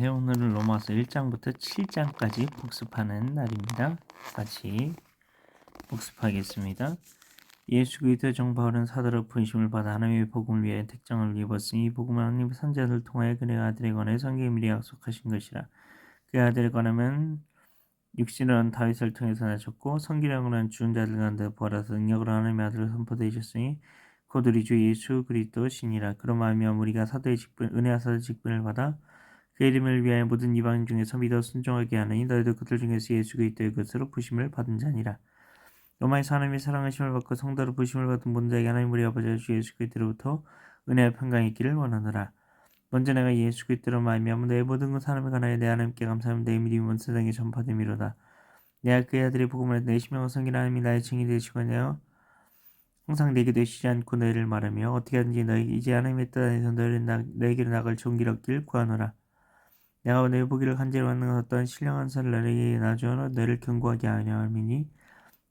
안녕하세요. 오늘은 로마서 1장부터 7장까지 복습하는 날입니다. 같이 복습하겠습니다. 예수 그리스도의 종 바울은 사도로 부르심을 받아 하나님의 복음을 위해 택정을 입었으니 이 복음은 하나님의 선지자들 통하여 그의 아들에 관해 성경에 미리 약속하신 것이라. 그 아들에 관하면 육신으로는 다윗을 통해서 나셨고 성기령으로는 죽은 자들 가운데 부활하사 능력으로 하나님의 아들을 선포되셨으니 곧 우리 주 예수 그리스도 신이라. 그로 말미암아 우리가 사도의 직분 은혜와 사도의 직분을 받아 그 이름을 위하여 모든 이방 중에서 믿어 순종하게 하느니 너희도 그들 중에서 예수 그리스도의 것으로 부심을 받은 자니라. 로마에서 하나님의 사랑하심을 받고 성도로 부심을 받은 모든 자에게 하나님 우리 아버지 주 예수 그리스도로부터 은혜와 평강이 있기를 원하노라. 먼저 내가 예수 그리스도로 말미암아 내 모든 것 사람에 관하여 내 하나님께 감사하며 내 믿음이 온 세상에 전파됨이로다. 내가 그의 아들의 복음을 내 심령과 성긴 하나님이 나의 증인이 되시거니와 항상 내게 되시지 않고 너희를 말하며 어떻게 하든지 너희 이제 하나님의 뜻 안에서 너희에게로 나갈 좋은 길 얻길 구하노라. 내가 내 보기를 간절히 받는 어떤 신령한 선을 너희에게 나주어 너희를 견고하게 하려 함이니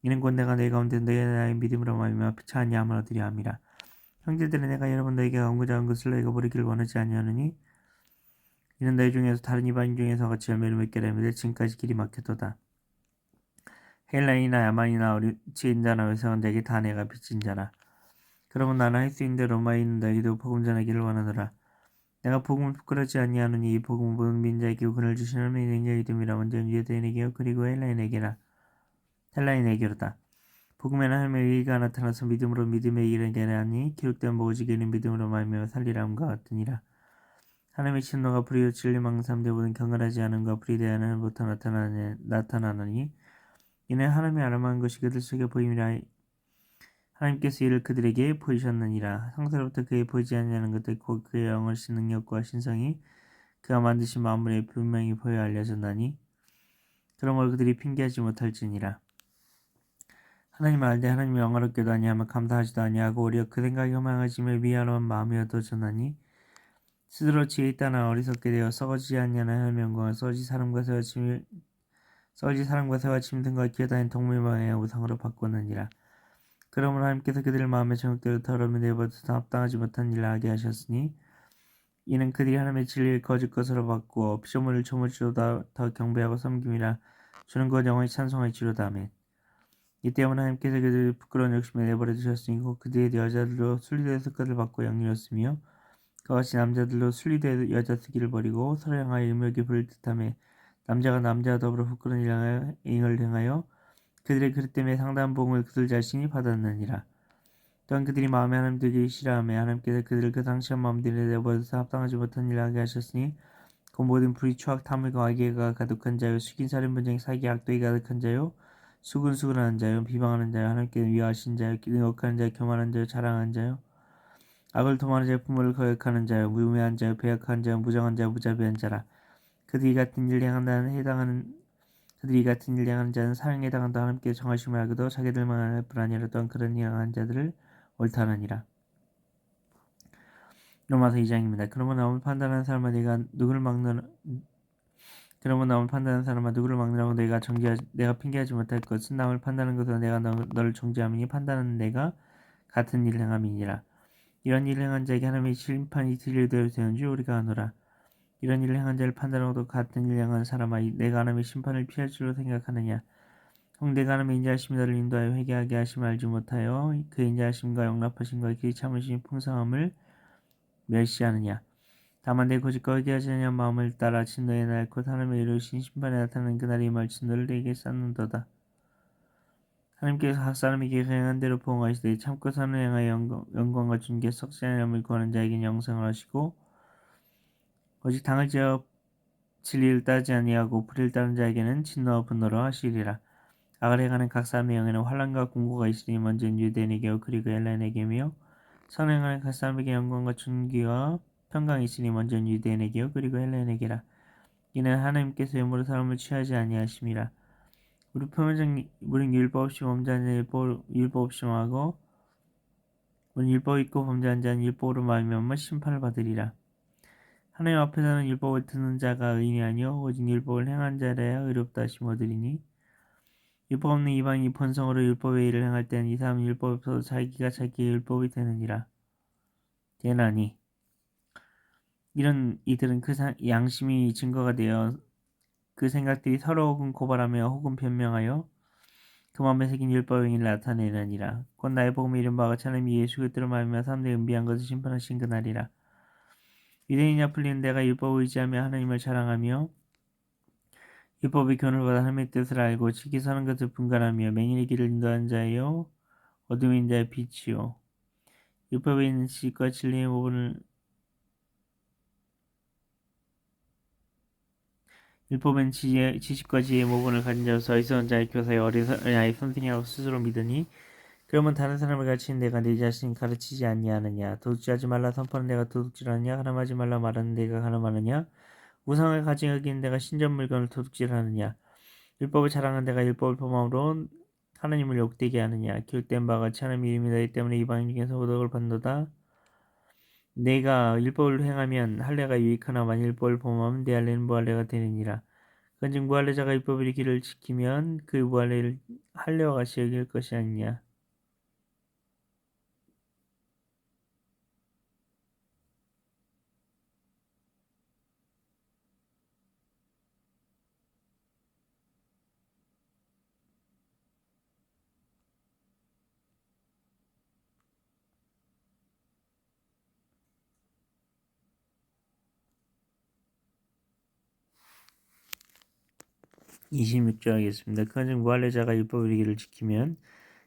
이는 곧 내가 내 가운데 너희의 나의 믿음으로 말미암아 피차 아니함을 얻으려 함이라. 형제들이 내가 여러분 너희에게 언급한 것을 너희가 버리기를 원하지 아니하느니 이는 너희 중에서 다른 이방인 중에서 같이 열매를 맺게 되면 지금까지 길이 막혔도다. 헬라인이나 야만이나 지인자나 외상은 내게 다 내가 빚진 자라. 그러면 나는 할 수 있는 대로 로마에 있는 너희도 복음 전하기를 원하노라. 내가 복음을 부끄럽지 아니하노니 이 복음은 모든 민자에게 그를 주시는 하나님의 능력이 됨이라. 먼저 유대인에게요 그리고 헬라인에게로다. 복음에는 하나님의 의가 나타나서 믿음으로 믿음에 이르게 하니 기록된 오직 이는 믿음으로 말미암아 살리람과 같으니라. 하나님의 진노가 불의로 진리 망삼되 모든 경건하지 않음과 불의 대하는 부터 나타나느니 이는 하나님의 아름다운 것이 그들 속에 보임이라. 하나님께서 이를 그들에게 보이셨느니라. 상세로부터 그에 보이지 아니하는 것들 곧 그의 영원신 능력과 신성이 그가 만드신 만물에 분명히 보여 알려졌나니 그러므로 그들이 핑계하지 못할지니라. 하나님 알되 하나님이 영화롭게도 아니하며 감사하지도 아니하고 오히려 그 생각이 허망하지며 미안한 마음이 얻어졌나니 스스로 지혜 있다나 어리석게 되어 썩어지지 아니하는 하나님의 영광을 썩어지 사람과 새와 짐승과 기어다니는 동물 모양의 우상으로 바꾸느니라. 그러므로 하나님께서 그들의 마음의 정욕대로 더러움을 내버려둬서 합당하지 못한 일을 하게 하셨으니 이는 그들이 하나님의 진리를 거짓 것으로 바꾸어 피조물을 조물주보다 더 경배하고 섬김이라. 주는 것 영원히 찬송할지로다. 아멘. 이 때문에 하나님께서 그들의 부끄러운 욕심에 내버려 두셨으니 곧 그들의 여자들로 순리된 습관을 받고 양리였으며 그같이 남자들로 순리된 여자 쓰기를 버리고 서로 향하여 음욕에 부를 듯하며 남자가 남자와 더불어 부끄러운 일을 행하여 그들의 그릇 때문에 상당한 복음을 그들 자신이 받았느니라. 또한 그들이 마음에 하나님 되기 싫어하며 하나님께서 그들을 그 당시한 마음들에 내버려서 합당하지 못한 일을 하게 하셨으니 그 모든 불의 추악 탐욕과 악의가 가득한 자요 숙인 살인 분쟁 사기 악독이 가득한 자요 수근수근하는 자요 비방하는 자요 하나님께 위하신 자요 능욕하는 자요 교만한 자요 자랑하는 자요 악을 도모하는 자요 부모를 거역하는 자요 무매한 자요 배역한 자요 무정한 자요 무자비한 자라. 그들이 같은 일을 행하는 자는 사형에 해당한다. 하나님께 정하심을 알고도 자기들만 할 뿐 아니라 또한 그런 일을 하는 자들을 옳다느니라. 로마서 2장입니다. 그러면 나오면 판단하는 사람아 누구를 막느라고 내가 핑계하지 못할 것은 남을 판단하는 것으로 내가 너를 정죄함이니 판단하는 내가 같은 일을 행함이니라. 이런 일을 행한 자에게 하나님의 심판이 진리대로 되는 줄 우리가 아노라. 이런 일을 행한 자를 판단하고도 같은 일을 행한 사람아 내가 하나님의 심판을 피할 줄로 생각하느냐. 내가 하나님의 인자하심이 너를 인도하여 회개하게 하심을 알지 못하여 그 인자하심과 영납하심과 그 참으심의 풍성함을 멸시하느냐. 다만 내 고집과 회개하지 아니한 마음을 따라 진노의 날 곧 하나님의 이루신 심판에 나타나는 그날이 임할 진노를 내게 쌓는도다. 하나님께서 각 사람에게 행한 대로 보응하시되 참고 사는 행하여 영광과 존귀 썩지 아니함을 구하는 자에게는 영생을 하시고 오직 당을 지어 진리를 따지 아니하고 불의를 따르는 자에게는 진노와 분노로 하시리라. 악을 행하는 각 사람의 영에는 환난과 공고가 있으니 먼저는 유대인에게요 그리고 헬라인에게며 선행하는 각 사람에게 영광과 존귀와 평강이 있으니 먼저는 유대인에게요 그리고 헬라인에게라. 이는 하나님께서 영으로 사람을 취하지 아니하심이라. 우리 율법 없이 범죄한 자는 율법 없이 망하고 우리 율법 있고 범죄한 자는 율법으로 말미암아 심판을 받으리라. 하나님 앞에서는 율법을 듣는 자가 의인이 아니요 오직 율법을 행한 자라야 의롭다 하심 얻으리니 율법 없는 이방인이 본성으로 율법의 일을 행할 때는 이 사람은 율법이 없어도 자기가 자기의 율법이 되나니 이런 이들은 그 양심이 증거가 되어 그 생각들이 서로 혹은 고발하며 혹은 변명하여 그 마음에 새긴 율법의 행위를 나타내느니라. 곧 나의 복음이 이른 바가 하나님이 예수 그리스도로 말미암아 사람들이 은비한 것을 심판하신 그날이라. 유대인이나 풀리는 내가 율법을 의지하며 하나님을 자랑하며 율법의 교훈을 받아 하나님의 뜻을 알고 지키 사는 것을 분간하며 맹인의 길을 인도하는 자요 어둠의 인자의 빛이요 율법에 있는 지식과 진리의 모분을 율법은 지식과 지혜의 모분을 가진 자로서 어리석은 자의 교사의 어린아이 선생이라고 스스로 믿으니 그러면 다른 사람을 가르치는 내가 내 자신을 가르치지 아니하느냐 도둑질하지 말라 선포하는 내가 도둑질하느냐 가늠하지 말라 말하는 내가 가늠하느냐 우상을 가지고 여기는 내가 신전 물건을 도둑질하느냐 율법을 자랑하는 내가 율법을 범함으로 하나님을 욕되게 하느냐 기록된 바가 같이 하나님의 이름이 너희 때문에 이방인 중에서 호덕을 받는도다 내가 율법을 행하면 할례가 유익하나 만일 율법을 범하면 내 할례는 무할례가 되느니라 그런즉 무할례자가 율법의 길을 지키면 그 무할례를 할례와 같이 여길 것이 아니냐 26절 하겠습니다. 그런즉 무할례자가 율법의 길을 지키면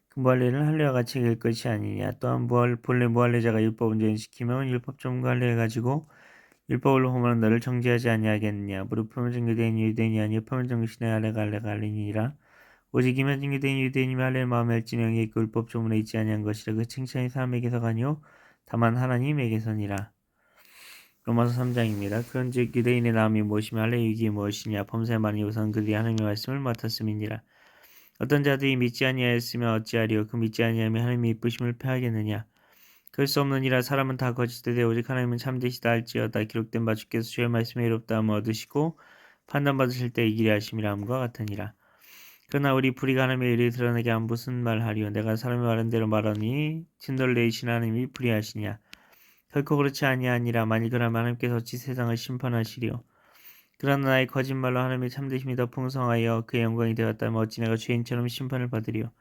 그 무할례를 할례와 같이 여길 것이 아니냐 또한 본래 무할례자가 율법 온전히 지키면 율법 전문가 할례를 가지고 율법을 범하는 너를 정죄하지 아니하겠느냐 무릇 표면적 유대인이 유대인이 아니요 표면적 신의 할례가 할례니라 오직 이면적 유대인이 유대인이며 할례를 마음에 할지니 영에 있고 율법 조문에 있지 아니한 것이라 그 칭찬이 사람에게서가 아니요 다만 하나님에게서니라. 로마서 3장입니다. 그런즉 유대인의 나음이 무엇이며 할례의 유익이 무엇이냐 범사에 많은 우선 그들이 하나님의 말씀을 맡았음이니라. 어떤 자들이 믿지 아니하였으며 어찌하리요 그 믿지 아니하며 하나님의 이쁘심을 패하겠느냐 그럴 수 없느니라. 사람은 다 거짓되되 오직 하나님은 참되시다 할지어다. 기록된 바 주께서 주의 말씀에 이롭다 함을 얻으시고 판단받으실 때 이기려 하심이라 함과 같으니라. 그러나 우리 불의가 하나님의 의를 드러내게 하면 무슨 말하리요 내가 사람이 말한 대로 말하니 진도를 내리신 하나님이 불의하시냐 결코 그렇지 아니하니라. 만일 그러면 하나님께서 어찌 세상을 심판하시리요 그러나 나의 거짓말로 하나님의 참되심이 더 풍성하여 그의 영광이 되었다면 어찌 내가 죄인처럼 심판을 받으리요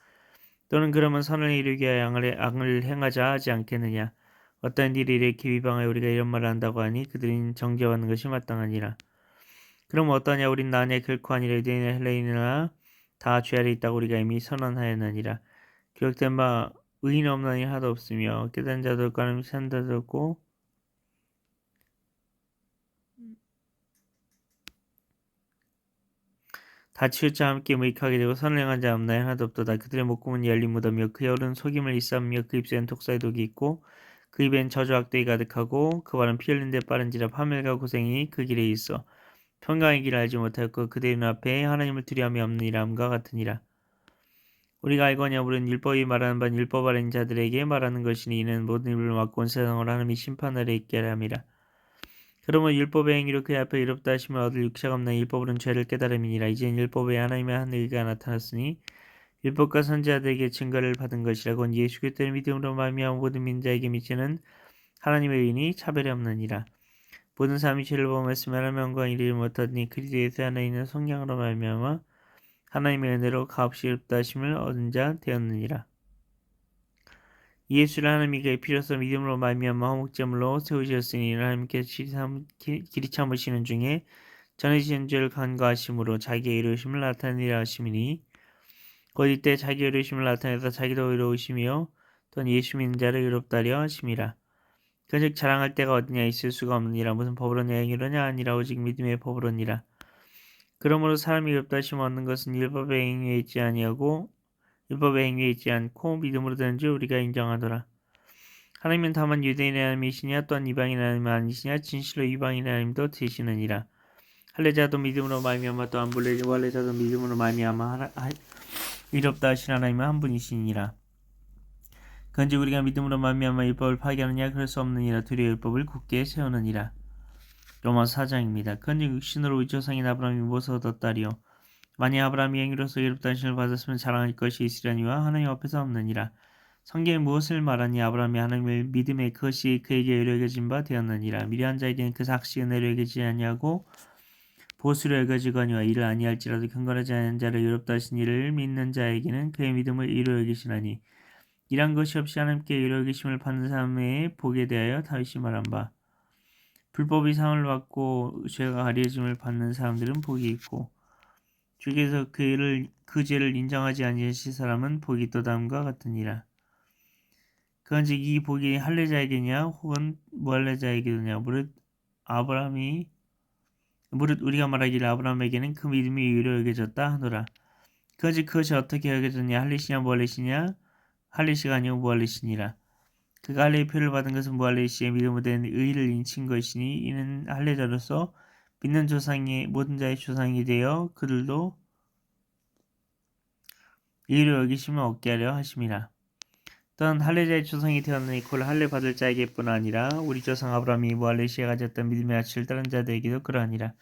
또는 그러면 선을 이루기 위하여 악을 행하자 하지 않겠느냐 어떤 일이 이렇게 비방하여 우리가 이런 말을 한다고 하니 그들은 정죄받는 것이 마땅하니라. 그럼 어떠냐 우린 나냐 결코 아니라 유대인이나 헬레인이나 다 죄 아래 있다고 우리가 이미 선언하였느니라. 기록된 바 의인 없나니 하나도 없으며 깨달은 자도 없고 하나님 찾는 자도 없고 다 치우자 함께 무익하게 되고 선을 행한 자 없나니 하나도 없도다. 그들의 목구멍은 열린 무덤이요 그의 얼은 속임을 일삼으며 그 입술엔 독사의 독이 있고 그 입엔 저주 악독이 가득하고 그 발은 피 흘린 데 빠른지라 파멸과 고생이 그 길에 있어 평강의 길을 알지 못하였고 그들의 눈앞에 하나님을 두려움이 없느니라 함과 같으니라. 우리가 알거냐 우리는 율법이 말하는 바는 율법 아래인 자들에게 말하는 것이니 이는 모든 율법을 막고 온 세상을 하나님이 심판하려 있게 함이라. 그러면 율법의 행위로 그의 앞에 의롭다 하심을 얻을 육체가 없나 율법으로는 죄를 깨달음이니라. 이젠 율법에 하나님의 한 의가 나타났으니 율법과 선지자들에게 증거를 받은 것이라. 곧 예수 그리스도의 믿음으로 말미암아 모든 민자에게 미치는 하나님의 의인이 차별이 없느니라. 모든 사람이 죄를 범했으면 하나님의 영광을 이루지 못하더니 그리스도 예수 안에 있는 성령으로 말미암아 하나님의 은혜로 값없이 의롭다 하심을 얻은 자 되었느니라. 예수를 하나님이 그의 피로써 믿음으로 말미암아 화목제물로 세우셨으니 하나님께서 길이 참으시는 중에 전해지신 죄를 간과하심으로 자기의 의로우심을 나타내리라 하심이니 곧 이때 자기의 의로우심을 나타내서 자기도 의로우시며 또한 예수 믿는 자를 의롭다려 하심이라. 그즉 자랑할 때가 어디냐 있을 수가 없느니라. 무슨 법으로냐 행위로냐 아니라 오직 믿음의 법으로니라. 그러므로 사람이 의롭다 하심을 얻는 것은 율법의 행위에 있지 아니하고 율법의 행위에 있지 않고 믿음으로 되는 줄 우리가 인정하더라. 하나님은 다만 유대인의 하나님이시냐 또한 이방인의 하나님 아니시냐 진실로 이방인의 하나님도 되시느니라. 할례자도 믿음으로 말미암아 또한 무할례자도 믿음으로 말미암아 의롭다 하신 하나님은 한 분이시니라. 그런즉 우리가 믿음으로 말미암아 율법을 파괴하느냐 그럴 수 없느니라. 두려워 율법을 굳게 세우느니라. 로마서 4장입니다. 그런즉 육신으로 우리 조상인 아브라함이 무엇을 얻었다리요 만일 아브라함이 행위로서 의롭다 하심을 받았으면 자랑할 것이 있으려니와 하나님 앞에서 없느니라. 성경이 무엇을 말하니? 아브라함이 하나님을 믿음에 그것이 그에게 의로 여겨진 바 되었느니라. 미련한 자에게는 그 삭시 은혜로 여겨지지 아니하고 보수로 여겨지거니와 이를 아니할지라도 경건하지 않은 자를 의롭다 하신 이를 믿는 자에게는 그의 믿음을 의로 여기시나니 이란 것이 없이 하나님께 의로 여기심을 받는 사람의 복에 대하여 다윗이 말한 바 불법이 상을 받고 죄가 가려짐을 받는 사람들은 복이 있고 주께서 그 죄를 인정하지 아니하신 사람은 복이 있도다함과 같으니라. 그런즉 이 복이 할례자에게냐 혹은 무할례자에게냐 무릇 우리가 말하기를 아브라함에게는 그 믿음이 의로 여겨졌다 하노라. 그런즉 그것이 어떻게 여겨졌냐? 할례시냐 무할례시냐? 할례시가 아니오 무할례시니라. 그가 할례의 표를 받은 것은 무할례시의 믿음으로 된 의를 인친 것이니 이는 할례자로서 믿는 조상이 모든 자의 조상이 되어 그들도 의로 여기심을 얻게 하려 하심이라. 또한 할례자의 조상이 되었느니 곧 할례 받을 자에게뿐 아니라 우리 조상 아브라함이 무할례시에 가졌던 믿음의 가치를 다른 자들에게도 그러하니라.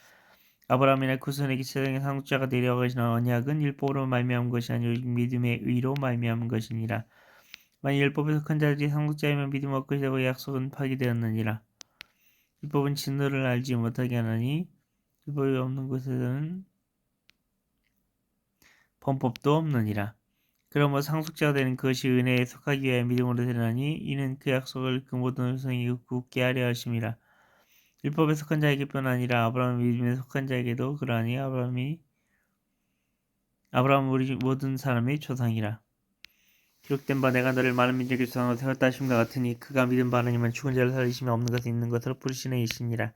아브라함이나 그 후손에게 세상의 상속자가 되려 가신 언약은 율법으로 말미암은 것이 아니오 믿음의 의로 말미암은 것이니라. 만일 율법에 속한 자들이 상속자이면 믿음 없게 되고 약속은 파기되었느니라. 율법은 진노를 알지 못하게 하나니 율법이 없는 곳에는 범법도 없느니라. 그러므로 상속자가 되는 그것이 은혜에 속하기 위하여 믿음으로 되나니 이는 그 약속을 그 모든 후손이 굳게 하려 하심이라. 율법에 속한 자에게뿐 아니라 아브라함 믿음에 속한 자에게도 그러하니 아브라함은 우리 모든 사람의 조상이라. 기록된 바 내가 너를 많은 민족의 조상으로 세웠다 하심과 같으니 그가 믿은 바 하나님은 죽은 자를 살리시며 없는 것이 있는 것으로 부르시는 이시니라.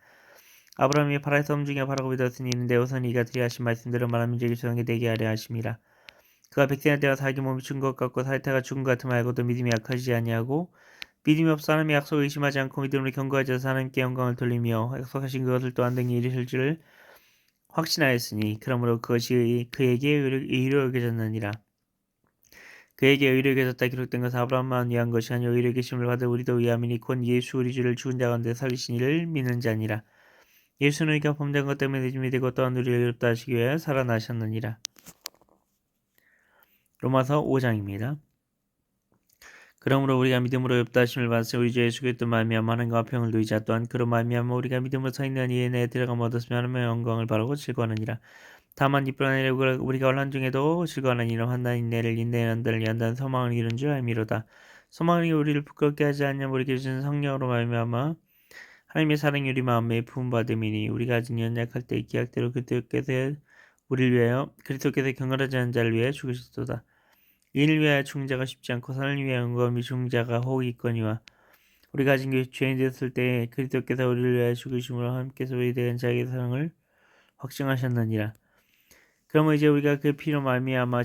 아브라함이 바라의 성 중에 바라고 믿었으니 이는 내 후손이 이가 드려 하신 말씀대로 많은 민족의 조상이 되게 하려 하심이라. 그가 백세나 때와 사기 몸이 죽은 것 같고 사태가 죽은 것 같음 알고도 믿음이 약하지 아니하고 믿음이 없어 하나님의 약속을 의심하지 않고 믿음으로 견고하여서 하나님께 영광을 돌리며 약속하신 그것을 또한 등이 이루실 줄을 확신하였으니 그러므로 그것이 그에게 의로 여겨졌느니라. 그에게 의로 여겨졌다 기록된 것은 아브라함만 위한 것이 아니오 의로 여기심을 받을 우리도 위함이니 곧 예수 우리 주를 죽은 자 가운데 살리신 이를 믿는 자니라. 예수는 우리가 범죄한 것 때문에 믿음이 되고 또한 우리를 의롭다 하시기 위하여 살아나셨느니라. 로마서 5장입니다. 그러므로 우리가 믿음으로 의롭다 하심을 받았으니 우리 주 예수 그리스도 말미암아 하나님과 평을 누리자 또한 그로 말미암아 우리가 믿음으로 서 있는 이에 내에 들어감 얻었으며 하나님의 영광을 바라고 즐거워하느니라. 다만 이뿐 아니라 우리가 환난 중에도 즐거워하느니라. 환난 인내를 인내는 연단을 연단 소망을 이룬 줄 알미로다. 소망이 우리를 부끄럽게 하지 않냐면 우리에게 주신 성령으로 말미암아 하나님의 사랑이 우리 마음에 부음받음이니 우리가 아직 연약할 때 기약대로 그리스도께서 우리를 위하여 그리스도께서 경건하지 않은 자를 위하여 죽으셨도다. 이를 위하여 죽은 자가 쉽지 않고 산을 위하여 은검이 죽은 자가 혹이 있거니와 우리가 아직 죄인 되었을 때 그리스도께서 우리를 위하여 죽으심으로 하나님께서 우리에 대한 자기의 사랑을 확증하셨느니라. 그러면 이제 우리가 그 피로 말미암아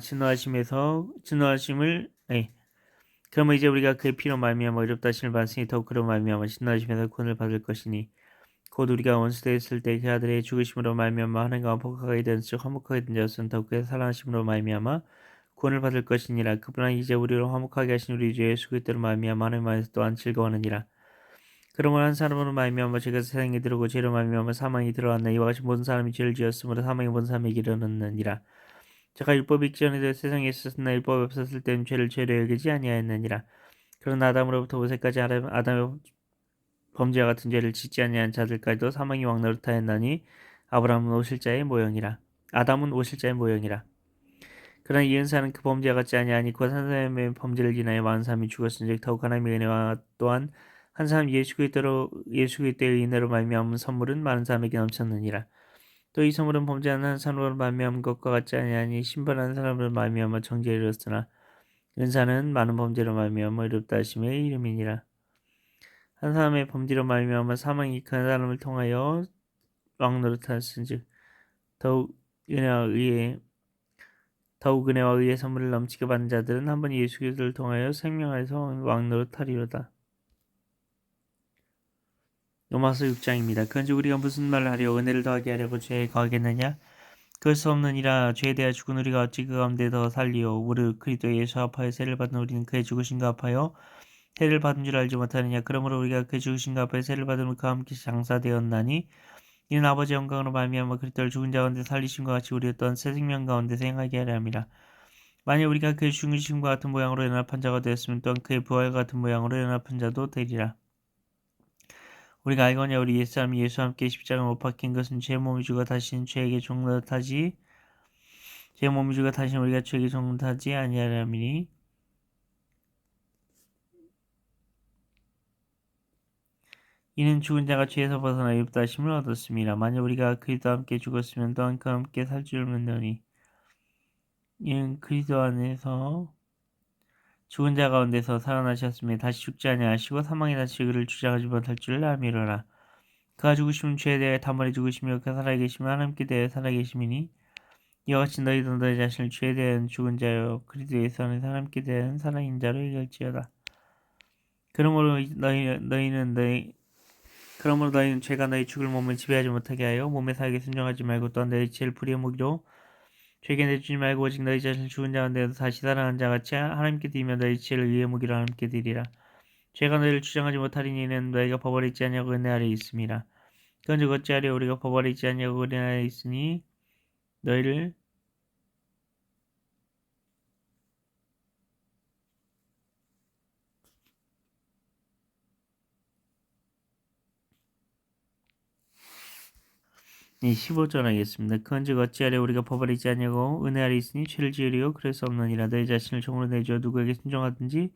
그러면 이제 우리가 그 피로 말미암아 의롭다 하심을 받았으니 더욱 그로 말미암아 진노하심에서 구원을 받을 것이니 곧 우리가 원수되었을 때 그 아들의 죽으심으로 말미암아 하나님과 화목하게 된 즉 화목하게 된 자였은 더욱 그의 살아나심으로 말미암아 구원을 받을 것이니라. 그분은 이제 우리를 화목하게 하신 우리 주 예수 그리스도로 말미암아 하나님 안에서 또한 즐거워하느니라. 그러므로 한 사람으로 말미암아 죄가 세상에 들어오고 죄로 말미암아 사망이 들어왔나 이와 같이 모든 사람이 죄를 지었으므로 사망이 모든 사람에게 이르렀느니라. 제가 율법이 있기 전에도 세상에 있었으나 율법이 없었을 때는 죄를 죄로 여기지 아니하였느니라. 그러나 아담으로부터 모세까지 아담의 범죄와 같은 죄를 짓지 아니한 자들까지도 사망이 왕노릇하였나니 아담은 오실자의 모형이라. 그러나 이 은사는 그 범죄와 같지 아니하니 곧 한 사람의 범죄를 인하여 많은 사람이 죽었은즉 더욱 하나님의 은혜와 또한 한 사람 예수 그리스도의 은혜로 말미암은 선물은 많은 사람에게 넘쳤느니라. 또 이 선물은 범죄하는 한 사람으로 말미암은 것과 같지 아니하니 심판하는 사람으로 말미암아 정죄에 이르렀으나 은사는 많은 범죄로 말미암아 의롭다 하심의 이름이니라. 한 사람의 범죄로 말미암아 사망이 그 한 사람을 통하여 왕노릇하였은즉 더욱 은혜와 의의 선물을 넘치게 받는 자들은 한 번 예수 그리스도를 통하여 생명하여서 왕노릇하리로다. 로마서 6장입니다. 그런즉 우리가 무슨 말을 하려 은혜를 더하게 하려고 죄에 거하겠느냐? 그럴 수 없느니라. 죄에 대하여 죽은 우리가 어찌 그 가운데 더 살리오. 무릇 그리스도 예수 합하여 세를 받은 우리는 그의 죽으심과 합하여 세를 받은 줄 알지 못하느냐. 그러므로 우리가 그의 죽으심과 합하여 세를 받은 그와 함께 장사되었나니 이는 아버지의 영광으로 말미암아 그리스도를 죽은 자 가운데 살리심과 같이 우리 또한 새 생명 가운데 생하게 하려 함이라. 만일 우리가 그의 죽으심과 같은 모양으로 연합한 자가 되었으면 또한 그의 부활과 같은 모양으로 연합한 자도 되리라. 우리가 알거냐 우리 옛사람이 예수와 함께 십자가에 못 박힌 것은 제 몸이 죽어 다시는 죄에게 종노릇하지 제 몸이 죽어 다시는 우리가 죄에게 종노릇하지 아니하리니 이는 죽은 자가 죄에서 벗어나 유업다심을 얻었습니다. 만일 우리가 그리스도와 함께 죽었으면 또한 그와 함께 살 줄 믿노니 이는 그리스도 안에서 죽은 자 가운데서 살아나셨으며 다시 죽지 아니하시고 사망에 다시 그를 주장하지 못할 줄 알미로라. 그가 죽으시면 죄에 대하여 단번에 죽으시며 그가 살아계시면 하나님께 대하여 살아계심이니 이와 같이 너희도 너희 자신을 죄에 대한 죽은 자요 그리스도 예수는 하나님께 대한 살아있는 자로 여길지어다. 그러므로 너희는 죄가 너희 죽을 몸을 지배하지 못하게 하여 몸의 사역에 순종하지 말고 또한 너희 죄를 불의의 무기로 죄에게 내주지 말고 오직 너희 자신을 죽은 자 가운데서 다시 살아난 자같이 하나님께 드리며 너희 죄를 의의 무기로 하나님께 드리라. 죄가 너희를 주장하지 못하리니 이는 너희가 법 아래 있지 아니하고 은혜 아래 있음이라. 그런즉 어찌하려 우리가 법 아래 있지 아니하고 은혜 아래 있으니 너희를 네, 15절 하겠습니다. 그런즉 어찌하려 우리가 법 아래 있지 아니하고 은혜 아래 있으니 죄를 지으리요 그럴 수 없느니라. 너희 자신을 종으로 내주어 누구에게 순종하든지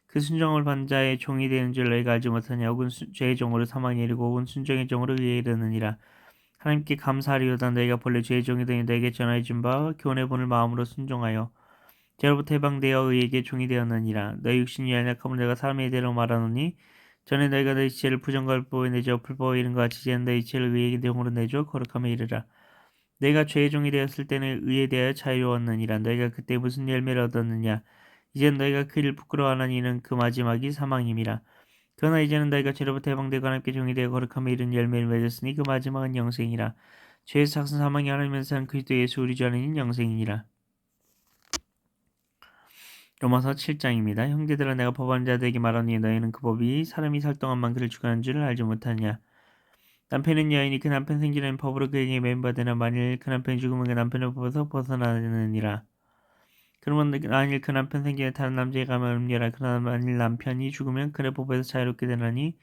그 순종을 받는 자의 종이 되는 줄 너희가 알지 못하냐. 혹은 죄의 종으로 사망에 이르고 혹은 순종의 종으로 의에 이르느니라. 하나님께 감사하리로다. 너희가 본래 죄의 종이 되니 너희에게 전하여 준 바 교훈의 본을 마음으로 순종하여 죄로부터 해방되어 의에게 종이 되었느니라. 너희 육신이 연약함을 내가 사람의 대로 말하노니 전에 너희가 너희 지혜를 부정과 율법에 내줘 불법에 이른 것 같이 이제는 너희 지혜를 의의 종으로 내줘 거룩함에 이르라. 너희가 죄의 종이 되었을 때는 의에 대하여 자유로웠느니라. 너희가 그때 무슨 열매를 얻었느냐. 이제는 너희가 그 일을 부끄러워하는 이는 그 마지막이 사망임이라. 그러나 이제는 너희가 죄로부터 해방되고 하나님께 종이 되어 거룩함에 이른 열매를 맺었으니 그 마지막은 영생이라. 죄에서 착슨 사망이 하나님의 산 그리스도 예수 우리 주 안에 있는 영생이니라. 로마서 7장입니다. 형제들아 내가 법한 자들에게 말하니 너희는 그 법이 사람이 살 동안만 그를 주관하는 줄을 알지 못하냐. 남편은 여인이 그 남편 생기는 법으로 그에게 매인받으나 만일 그 남편이 죽으면 그 남편의 법에서 벗어나느니라. 그러면 만일 그 남편 생기는 다른 남자에 가면 음녀라. 그러나 만일 남편이 죽으면 그의 법에서 자유롭게 되나니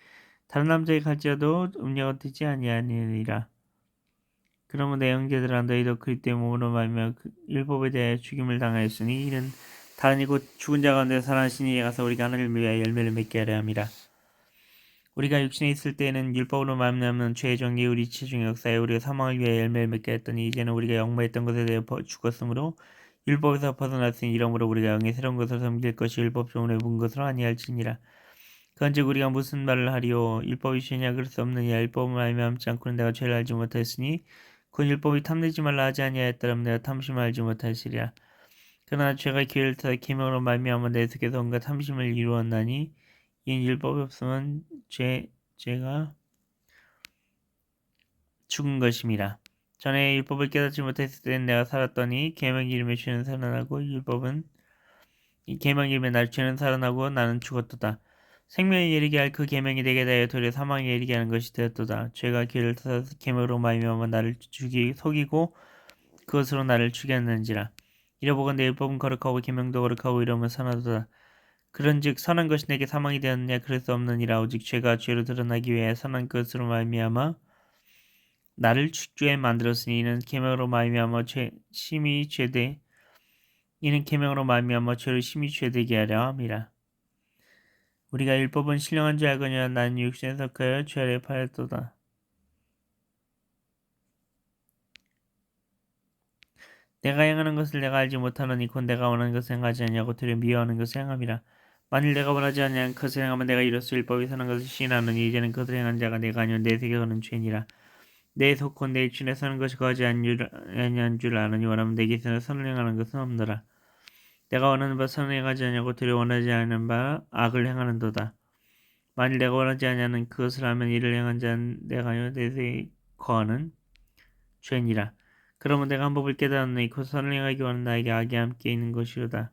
다른 남자에 갈지라도 음녀가 되지 아니하니라. 그러면 내 형제들아 너희도 그리스도의 몸으로 말미암아 율법에 대하여 죽임을 당하였으니 이는 다른 이곧 죽은 자 가운데 살아나신 이에 가서 우리가 하나님을 위하여 열매를 맺게 하려 함이라. 우리가 육신에 있을 때에는 율법으로 말미암는 죄의 정의 우리 체중의 역사에 우리가 사망을 위하여 열매를 맺게 했더니 이제는 우리가 영모했던 것에 대해 죽었으므로 율법에서 벗어났으니 이러므로 우리가 영의 새로운 것을 섬길 것이 율법 종으로 본 것으로 아니할지니라. 그런즉 우리가 무슨 말을 하리요. 율법이 죄냐 그럴 수 없느냐. 율법을 말미암지 않고는 내가 죄를 알지 못하였으니 그 율법이 탐내지 말라 하지 아니하였더라면 내가 탐심을 알지 못하였으리라. 그러나 죄가 기회를 타서 계명으로 말미암아 내 속에서 온갖 탐심을 이루었나니 이 율법이 없으면 죄가 죽은 것임이라. 전에 율법을 깨닫지 못했을 때는 내가 살았더니 계명 이름에 죄는 살아나고 율법은 이 계명 이름에 날 죄는 살아나고 나는 죽었도다. 생명에 이르게 할 그 계명이 내게 대하여 도리어 사망에 이르게 하는 것이 되었도다. 죄가 기회를 타서 계명으로 말미암아 나를 속이고 그것으로 나를 죽였는지라. 이러보건 내 율법은 거룩하고 계명도 거룩하고 이러면 선하도다. 그런즉 선한 것이 내게 사망이 되었느냐 그럴 수 없느니라. 오직 죄가 죄로 드러나기 위해 선한 것으로 말미암아 나를 죽게 만들었으니 이는 계명으로 말미암아 죄를 심히 죄되게 하려 함이라. 우리가 율법은 신령한 줄 알거니와 나는 육신에 속하여 죄 아래 팔렸도다. 내가 행하는 것을 내가 알지 못하노니 곧 내가 원하는 것을 행하지 아니하고 되려 미워하는 것을 행함이라. 만일 내가 원하지 아니한 것을 행하면 내가 이로써 율법이 선한 것을 시인하노니 이제는 그것을 행한 자가 내가 아니오 내 속에 거는 죄니라. 내 속 곧 내 육신에 사는 것이 거하지 아니한 줄 아느니 원하면 내게서 선을 행하는 것은 없노라. 내가 원하는 바 선을 행하지 아니하고 되려 원하지 않는 바 악을 행하는도다. 만일 내가 원하지 아니하는 그것을 하면 이를 행한 자는 내가 아니오 내 속에 거하는 죄니라. 그러면 내가 한 법을 깨달았노니 곧 선을 행하기 원하는 나에게 악이 함께 있는 것이로다.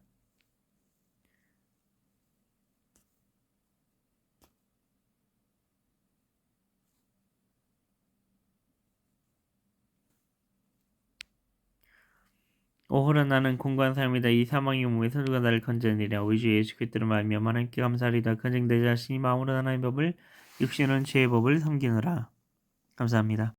오호라 나는 공고한 사람이다. 이 사망의 몸에서 누가 나를 건져내리라. 우리 주 예수 그리스도로 말미암아 하나님께 감사하리다. 그는 내 자신이 마음으로 하나님의 법을 육신은 죄의 법을 섬기느라. 감사합니다.